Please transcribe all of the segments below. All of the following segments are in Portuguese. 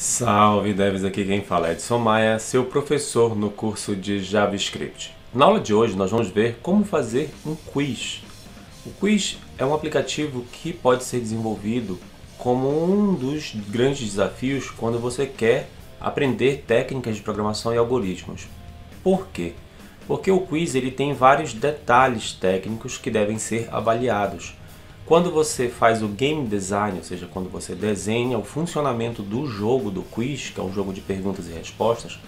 Salve devs, aqui quem fala é Edson Maia, seu professor no curso de JavaScript. Na aula de hoje nós vamos ver como fazer um quiz. O quiz é um aplicativo que pode ser desenvolvido como um dos grandes desafios quando você quer aprender técnicas de programação e algoritmos. Por quê? Porque o quiz ele tem vários detalhes técnicos que devem ser avaliados. Quando você faz o game design, ou seja, quando você desenha o funcionamento do jogo do quiz, que é um jogo de perguntas e respostas,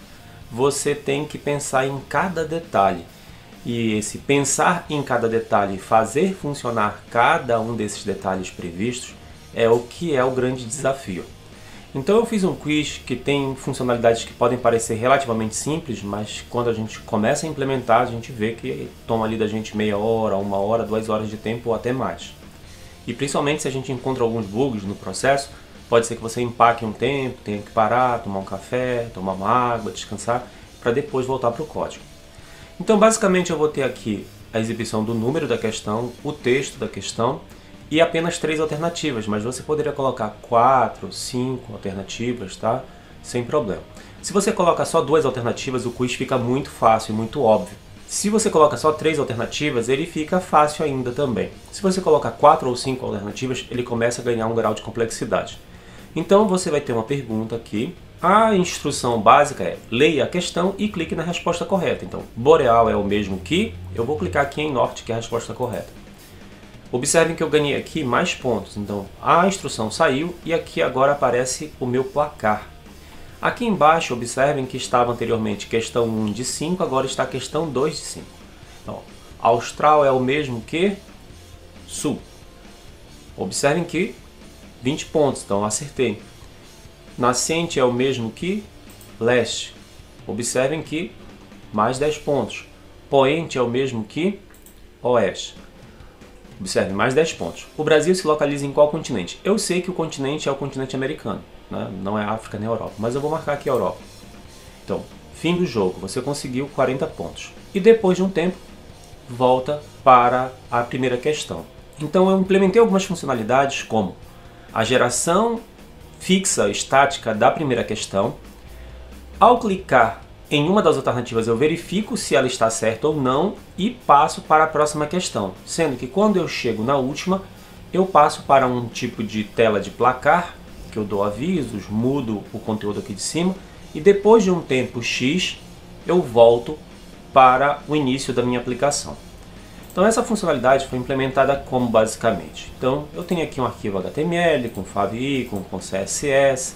você tem que pensar em cada detalhe. E esse pensar em cada detalhe e fazer funcionar cada um desses detalhes previstos é o que é o grande desafio. Então eu fiz um quiz que tem funcionalidades que podem parecer relativamente simples, mas quando a gente começa a implementar, a gente vê que toma ali da gente meia hora, 1 hora, 2 horas de tempo ou até mais. E principalmente se a gente encontra alguns bugs no processo, pode ser que você empaque um tempo, tenha que parar, tomar um café, tomar uma água, descansar, para depois voltar para o código. Então basicamente eu vou ter aqui a exibição do número da questão, o texto da questão e apenas 3 alternativas, mas você poderia colocar 4, 5 alternativas, tá? Sem problema. Se você coloca só 2 alternativas, o quiz fica muito fácil e muito óbvio. Se você coloca só 3 alternativas, ele fica fácil ainda também. Se você coloca 4 ou 5 alternativas, ele começa a ganhar um grau de complexidade. Então você vai ter uma pergunta aqui. A instrução básica é leia a questão e clique na resposta correta. Então, boreal é o mesmo que, eu vou clicar aqui em norte, que é a resposta correta. Observem que eu ganhei aqui mais pontos. Então, a instrução saiu e aqui agora aparece o meu placar. Aqui embaixo, observem que estava anteriormente questão 1 de 5, agora está questão 2 de 5. Então, austral é o mesmo que sul. Observem que 20 pontos, então acertei. Nascente é o mesmo que leste. Observem que mais 10 pontos. Poente é o mesmo que oeste. Observe, mais 10 pontos. O Brasil se localiza em qual continente? Eu sei que o continente é o continente americano, né? Não é África nem Europa, mas eu vou marcar aqui a Europa. Então, fim do jogo, você conseguiu 40 pontos. E depois de um tempo, volta para a primeira questão. Então eu implementei algumas funcionalidades como a geração fixa estática da primeira questão. Ao clicar em uma das alternativas, eu verifico se ela está certa ou não e passo para a próxima questão. Sendo que quando eu chego na última, eu passo para um tipo de tela de placar, que eu dou avisos, mudo o conteúdo aqui de cima, e depois de um tempo X, eu volto para o início da minha aplicação. Então essa funcionalidade foi implementada como basicamente. Então eu tenho aqui um arquivo HTML, com favicon, com CSS,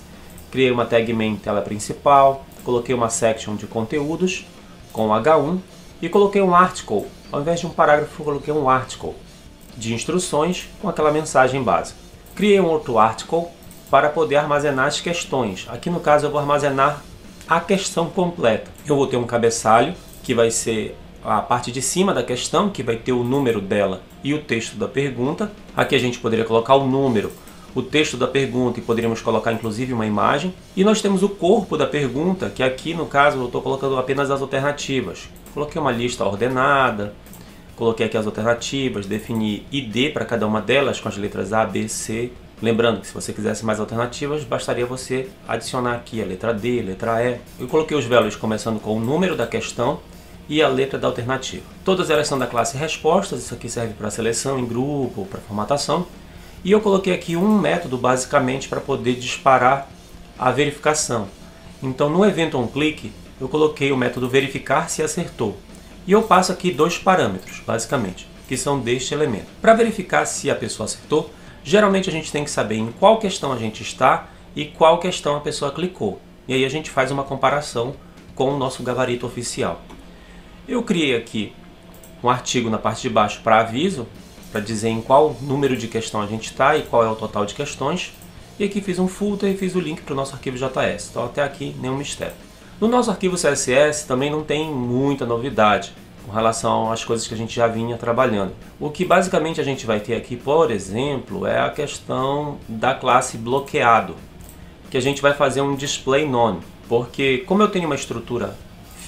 criei uma tag main tela principal, coloquei uma section de conteúdos com H1 e coloquei um article. Ao invés de um parágrafo, eu coloquei um article de instruções com aquela mensagem básica. Criei um outro article para poder armazenar as questões. Aqui no caso eu vou armazenar a questão completa. Eu vou ter um cabeçalho, que vai ser a parte de cima da questão, que vai ter o número dela e o texto da pergunta. Aqui a gente poderia colocar o número, o texto da pergunta e poderíamos colocar inclusive uma imagem. E nós temos o corpo da pergunta, que aqui no caso eu estou colocando apenas as alternativas. Coloquei uma lista ordenada, coloquei aqui as alternativas, defini ID para cada uma delas com as letras A, B, C. Lembrando que se você quisesse mais alternativas, bastaria você adicionar aqui a letra D, a letra E. Eu coloquei os values começando com o número da questão e a letra da alternativa. Todas elas são da classe respostas, isso aqui serve para seleção em grupo, para formatação. E eu coloquei aqui um método basicamente para poder disparar a verificação. Então no evento onClick eu coloquei o método verificar se acertou. E eu passo aqui 2 parâmetros, basicamente, que são deste elemento. Para verificar se a pessoa acertou, geralmente a gente tem que saber em qual questão a gente está e qual questão a pessoa clicou. E aí a gente faz uma comparação com o nosso gabarito oficial. Eu criei aqui um artigo na parte de baixo para aviso, para dizer em qual número de questão a gente está e qual é o total de questões. E aqui fiz um footer e fiz o link para o nosso arquivo JS. Então até aqui nenhum mistério. No nosso arquivo CSS também não tem muita novidade com relação às coisas que a gente já vinha trabalhando. O que basicamente a gente vai ter aqui, por exemplo, é a questão da classe bloqueado, que a gente vai fazer um display none, porque como eu tenho uma estrutura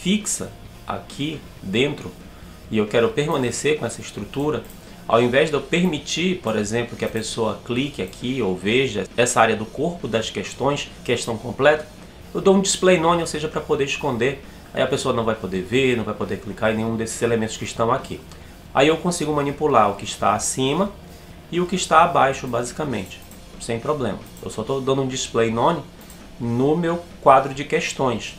fixa aqui dentro e eu quero permanecer com essa estrutura, Ao invés de eu permitir, por exemplo, que a pessoa clique aqui ou veja essa área do corpo das questões, questão completa, eu dou um display none, ou seja, para poder esconder. Aí a pessoa não vai poder ver, não vai poder clicar em nenhum desses elementos que estão aqui. Aí eu consigo manipular o que está acima e o que está abaixo, basicamente, sem problema. Eu só estou dando um display none no meu quadro de questões,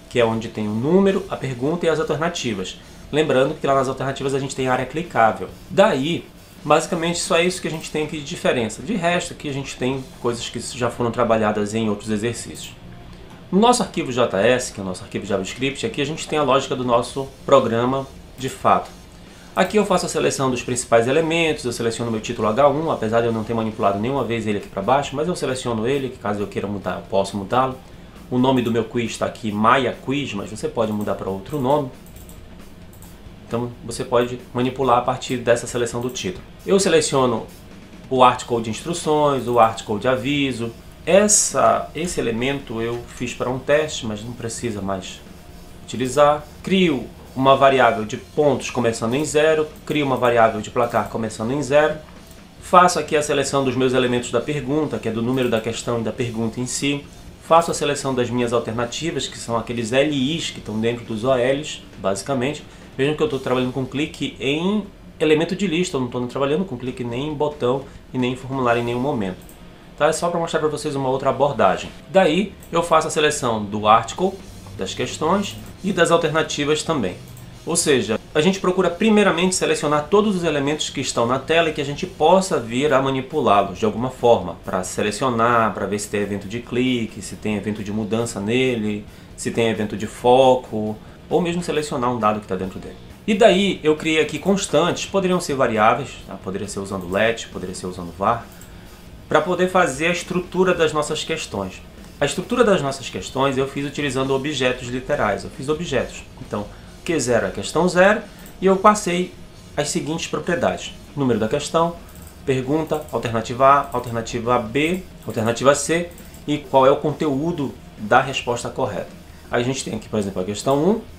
que é onde tem o número, a pergunta e as alternativas. Lembrando que lá nas alternativas a gente tem área clicável. Daí, basicamente, só é isso que a gente tem aqui de diferença. De resto, aqui a gente tem coisas que já foram trabalhadas em outros exercícios. No nosso arquivo JS, que é o nosso arquivo JavaScript, aqui a gente tem a lógica do nosso programa de fato. Aqui eu faço a seleção dos principais elementos, eu seleciono meu título H1, apesar de eu não ter manipulado nenhuma vez ele aqui para baixo, mas eu seleciono ele, que caso eu queira mudar, eu posso mudá-lo. O nome do meu quiz está aqui, Maya Quiz, mas você pode mudar para outro nome. Então você pode manipular a partir dessa seleção do título. Eu seleciono o article de instruções, o article de aviso. Esse elemento eu fiz para um teste, mas não precisa mais utilizar. Crio uma variável de pontos começando em 0, crio uma variável de placar começando em 0. Faço aqui a seleção dos meus elementos da pergunta, que é do número da questão e da pergunta em si. Faço a seleção das minhas alternativas, que são aqueles LIs que estão dentro dos OLs, basicamente. Vejam que eu estou trabalhando com clique em elemento de lista, eu não estou trabalhando com clique nem em botão e nem em formulário em nenhum momento. Tá? É só para mostrar para vocês uma outra abordagem. Daí eu faço a seleção do article, das questões e das alternativas também. Ou seja, a gente procura primeiramente selecionar todos os elementos que estão na tela e que a gente possa vir a manipulá-los de alguma forma, para selecionar, para ver se tem evento de clique, se tem evento de mudança nele, se tem evento de foco, ou mesmo selecionar um dado que está dentro dele. E daí eu criei aqui constantes, poderiam ser variáveis, tá? Poderia ser usando let, poderia ser usando var, para poder fazer a estrutura das nossas questões. A estrutura das nossas questões eu fiz utilizando objetos literais, eu fiz objetos. Então, Q0 é a questão 0 e eu passei as seguintes propriedades. Número da questão, pergunta, alternativa A, alternativa B, alternativa C e qual é o conteúdo da resposta correta. Aí a gente tem aqui, por exemplo, a questão 1,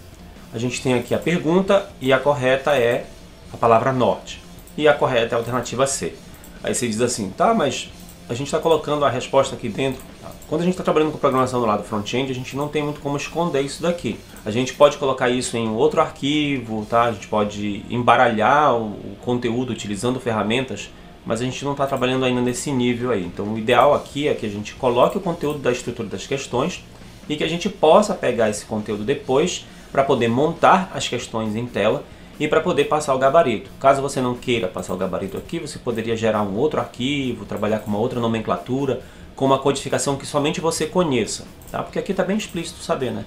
a gente tem aqui a pergunta e a correta é a palavra norte. E a correta é a alternativa C. Aí você diz assim, tá, mas a gente está colocando a resposta aqui dentro. Quando a gente está trabalhando com programação do lado front-end, a gente não tem muito como esconder isso daqui. A gente pode colocar isso em outro arquivo, tá? A gente pode embaralhar o conteúdo utilizando ferramentas, mas a gente não está trabalhando ainda nesse nível aí. Então o ideal aqui é que a gente coloque o conteúdo da estrutura das questões e que a gente possa pegar esse conteúdo depois para poder montar as questões em tela e para poder passar o gabarito. Caso você não queira passar o gabarito aqui, você poderia gerar um outro arquivo, trabalhar com uma outra nomenclatura, com uma codificação que somente você conheça, tá? Porque aqui está bem explícito saber, né?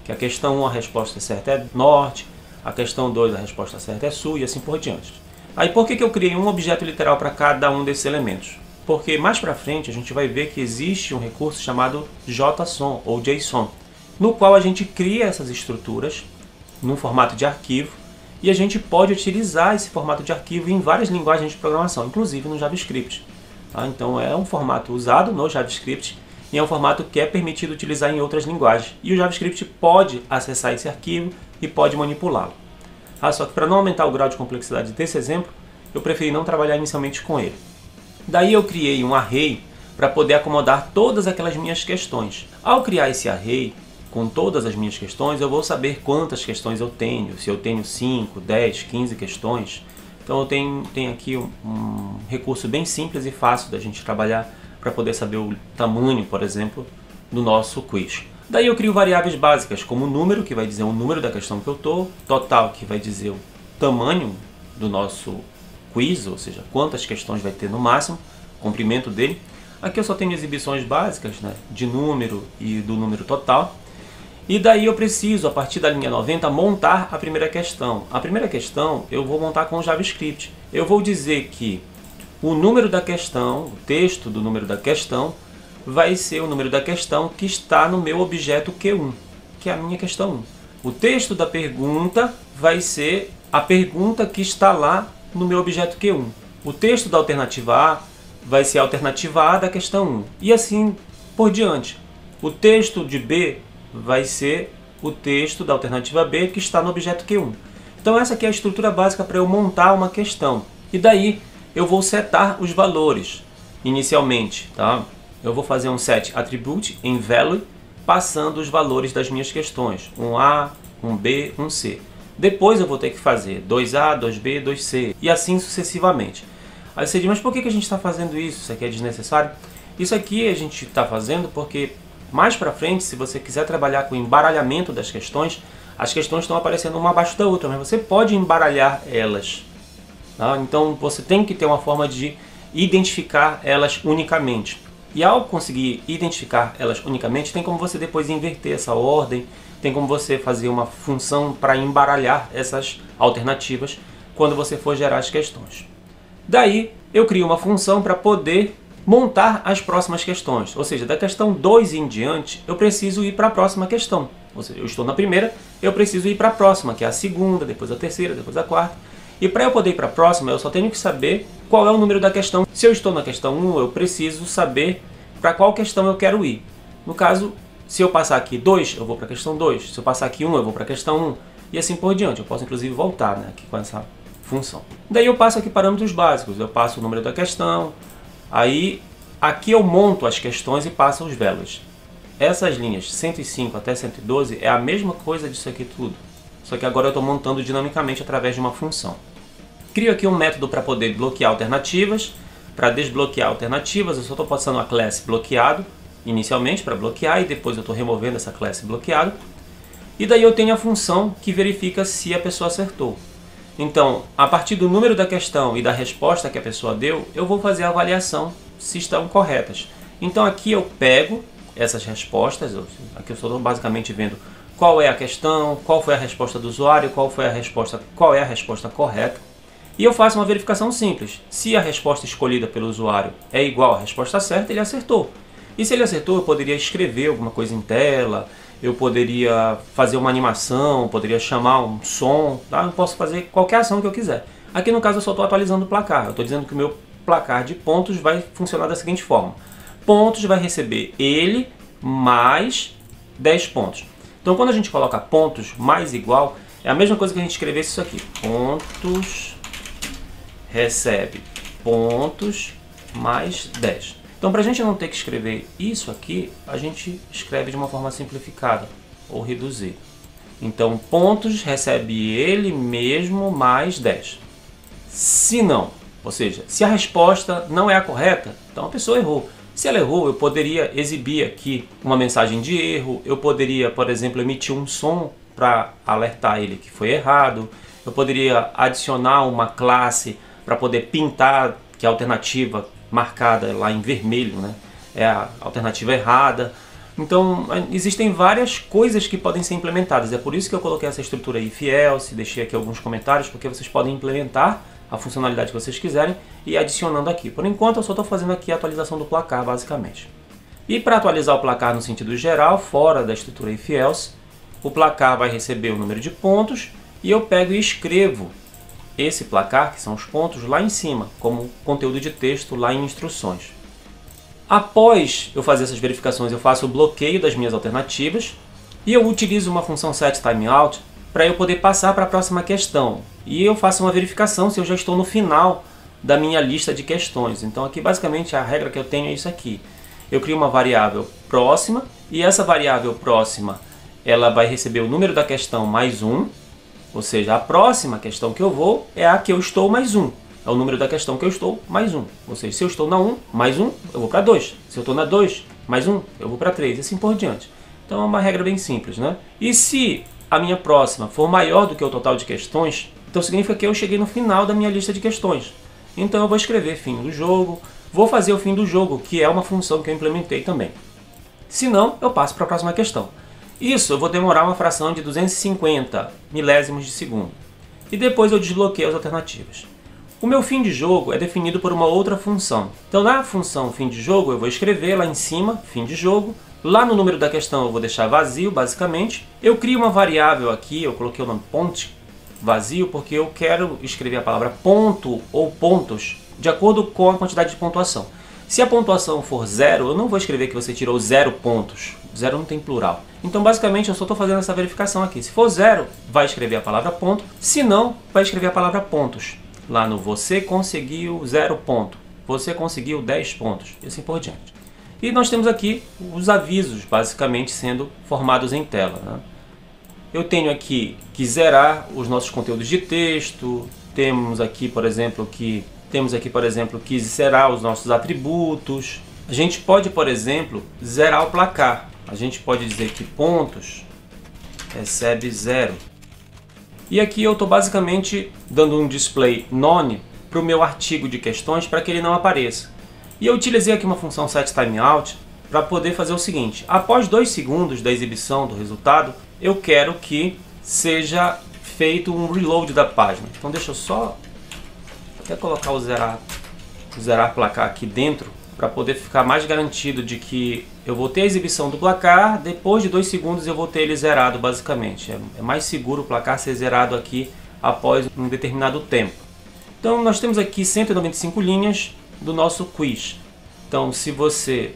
Que a questão 1 a resposta certa é norte, a questão 2 a resposta certa é sul e assim por diante. Aí por que eu criei um objeto literal para cada um desses elementos? Porque mais para frente a gente vai ver que existe um recurso chamado JSON ou JSON, no qual a gente cria essas estruturas num formato de arquivo e a gente pode utilizar esse formato de arquivo em várias linguagens de programação, inclusive no JavaScript. Tá? Então é um formato usado no JavaScript e é um formato que é permitido utilizar em outras linguagens. E o JavaScript pode acessar esse arquivo e pode manipulá-lo. Tá? Só que para não aumentar o grau de complexidade desse exemplo, eu preferi não trabalhar inicialmente com ele. Daí eu criei um array para poder acomodar todas aquelas minhas questões. Ao criar esse array com todas as minhas questões, eu vou saber quantas questões eu tenho, se eu tenho 5, 10, 15 questões. Então eu tenho aqui um recurso bem simples e fácil da gente trabalhar para poder saber o tamanho, por exemplo, do nosso quiz. Daí eu crio variáveis básicas, como o número, que vai dizer o número da questão que eu estou, total, que vai dizer o tamanho do nosso quiz, ou seja, quantas questões vai ter no máximo, comprimento dele. Aqui eu só tenho exibições básicas, né, de número e do número total. E daí eu preciso, a partir da linha 90, montar a primeira questão. A primeira questão eu vou montar com o JavaScript. Eu vou dizer que o número da questão, o texto do número da questão, vai ser o número da questão que está no meu objeto Q1, que é a minha questão 1. O texto da pergunta vai ser a pergunta que está lá no meu objeto Q1. O texto da alternativa A vai ser a alternativa A da questão 1. E assim por diante. O texto de B vai ser o texto da alternativa B que está no objeto Q1. Então essa aqui é a estrutura básica para eu montar uma questão. E daí eu vou setar os valores inicialmente, tá? Eu vou fazer um set attribute em value, passando os valores das minhas questões, um A, um B, um C. Depois eu vou ter que fazer 2A, 2B, 2C e assim sucessivamente. Aí você diz, mas por que a gente está fazendo isso? Isso aqui é desnecessário? Isso aqui a gente está fazendo porque mais para frente, se você quiser trabalhar com o embaralhamento das questões, as questões estão aparecendo uma abaixo da outra, mas você pode embaralhar elas. Tá? Então você tem que ter uma forma de identificar elas unicamente. E ao conseguir identificar elas unicamente, tem como você depois inverter essa ordem, tem como você fazer uma função para embaralhar essas alternativas quando você for gerar as questões. Daí eu crio uma função para poder montar as próximas questões. Ou seja, da questão 2 em diante, eu preciso ir para a próxima questão. Ou seja, eu estou na primeira, eu preciso ir para a próxima, que é a segunda, depois a terceira, depois a quarta. E para eu poder ir para a próxima, eu só tenho que saber qual é o número da questão. Se eu estou na questão 1, eu preciso saber para qual questão eu quero ir. No caso, se eu passar aqui 2, eu vou para a questão 2. Se eu passar aqui 1, eu vou para a questão 1. E assim por diante. Eu posso inclusive voltar, né, aqui com essa função. Daí eu passo aqui parâmetros básicos. Eu passo o número da questão. Aí aqui eu monto as questões e passo os values. Essas linhas 105 até 112 é a mesma coisa disso aqui tudo. Só que agora eu estou montando dinamicamente através de uma função. Crio aqui um método para poder bloquear alternativas. Para desbloquear alternativas, eu só estou passando a classe bloqueado inicialmente para bloquear e depois eu estou removendo essa classe bloqueado. E daí eu tenho a função que verifica se a pessoa acertou. Então, a partir do número da questão e da resposta que a pessoa deu, eu vou fazer a avaliação se estão corretas. Então aqui eu pego essas respostas, aqui eu estou basicamente vendo qual é a questão, qual foi a resposta do usuário, qual é a resposta correta. E eu faço uma verificação simples. Se a resposta escolhida pelo usuário é igual à resposta certa, ele acertou. E se ele acertou, eu poderia escrever alguma coisa em tela, eu poderia fazer uma animação, poderia chamar um som, tá? Eu posso fazer qualquer ação que eu quiser. Aqui no caso eu só estou atualizando o placar. Eu estou dizendo que o meu placar de pontos vai funcionar da seguinte forma. Pontos vai receber ele mais 10 pontos. Então quando a gente coloca pontos mais igual, é a mesma coisa que a gente escrevesse isso aqui. Pontos recebe pontos mais 10. Então, para a gente não ter que escrever isso aqui, a gente escreve de uma forma simplificada ou reduzir. Então, pontos recebe ele mesmo mais 10. Se não, ou seja, se a resposta não é a correta, então a pessoa errou. Se ela errou, eu poderia exibir aqui uma mensagem de erro, eu poderia, por exemplo, emitir um som para alertar ele que foi errado, eu poderia adicionar uma classe para poder pintar que a alternativa marcada lá em vermelho, né, é a alternativa errada. Então existem várias coisas que podem ser implementadas. É por isso que eu coloquei essa estrutura if else, deixei aqui alguns comentários, porque vocês podem implementar a funcionalidade que vocês quiserem e adicionando aqui. Por enquanto eu só estou fazendo aqui a atualização do placar basicamente. E para atualizar o placar no sentido geral, fora da estrutura if else, o placar vai receber o número de pontos e eu pego e escrevo esse placar, que são os pontos, lá em cima, como conteúdo de texto lá em instruções. Após eu fazer essas verificações, eu faço o bloqueio das minhas alternativas e eu utilizo uma função setTimeout para eu poder passar para a próxima questão. E eu faço uma verificação se eu já estou no final da minha lista de questões. Então aqui basicamente a regra que eu tenho é isso aqui. Eu crio uma variável próxima e essa variável próxima ela vai receber o número da questão mais 1. Ou seja, a próxima questão que eu vou é a que eu estou mais 1. É o número da questão que eu estou mais 1. Ou seja, se eu estou na 1, mais 1, eu vou para 2. Se eu estou na 2, mais 1, eu vou para 3. E assim por diante. Então é uma regra bem simples, né? E se a minha próxima for maior do que o total de questões, então significa que eu cheguei no final da minha lista de questões. Então eu vou escrever fim do jogo, vou fazer o fim do jogo, que é uma função que eu implementei também. Se não, eu passo para a próxima questão. Isso eu vou demorar uma fração de 250 milésimos de segundo. E depois eu desbloqueio as alternativas. O meu fim de jogo é definido por uma outra função. Então na função fim de jogo eu vou escrever lá em cima, fim de jogo. Lá no número da questão eu vou deixar vazio, basicamente. Eu crio uma variável aqui, eu coloquei o nome point vazio, porque eu quero escrever a palavra ponto ou pontos de acordo com a quantidade de pontuação. Se a pontuação for 0, eu não vou escrever que você tirou 0 pontos. 0 não tem plural. Então, basicamente, eu só estou fazendo essa verificação aqui. Se for 0, vai escrever a palavra ponto. Se não, vai escrever a palavra pontos. lá no você conseguiu 0 ponto, você conseguiu 10 pontos e assim por diante. E nós temos aqui os avisos basicamente sendo formados em tela, né? Eu tenho aqui que zerar os nossos conteúdos de texto, temos aqui, por exemplo, que zerar os nossos atributos. A gente pode, por exemplo, zerar o placar. A gente pode dizer que pontos recebe 0. E aqui eu estou basicamente dando um display none para o meu artigo de questões para que ele não apareça. E eu utilizei aqui uma função setTimeout para poder fazer o seguinte: após 2 segundos da exibição do resultado, eu quero que seja feito um reload da página. Então deixa eu só até colocar o zerar placar aqui dentro para poder ficar mais garantido de que eu vou ter a exibição do placar, depois de 2 segundos eu vou ter ele zerado basicamente. É mais seguro o placar ser zerado aqui após um determinado tempo. Então nós temos aqui 195 linhas do nosso quiz. Então se você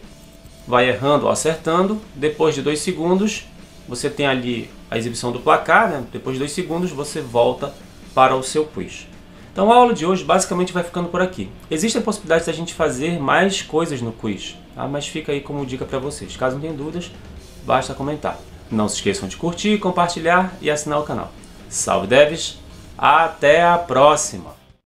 vai errando ou acertando, depois de 2 segundos você tem ali a exibição do placar, né? Depois de 2 segundos você volta para o seu quiz. Então a aula de hoje basicamente vai ficando por aqui. Existem possibilidades de a gente fazer mais coisas no quiz, tá? Mas fica aí como dica para vocês. Caso não tenham dúvidas, basta comentar. Não se esqueçam de curtir, compartilhar e assinar o canal. Salve devs, até a próxima!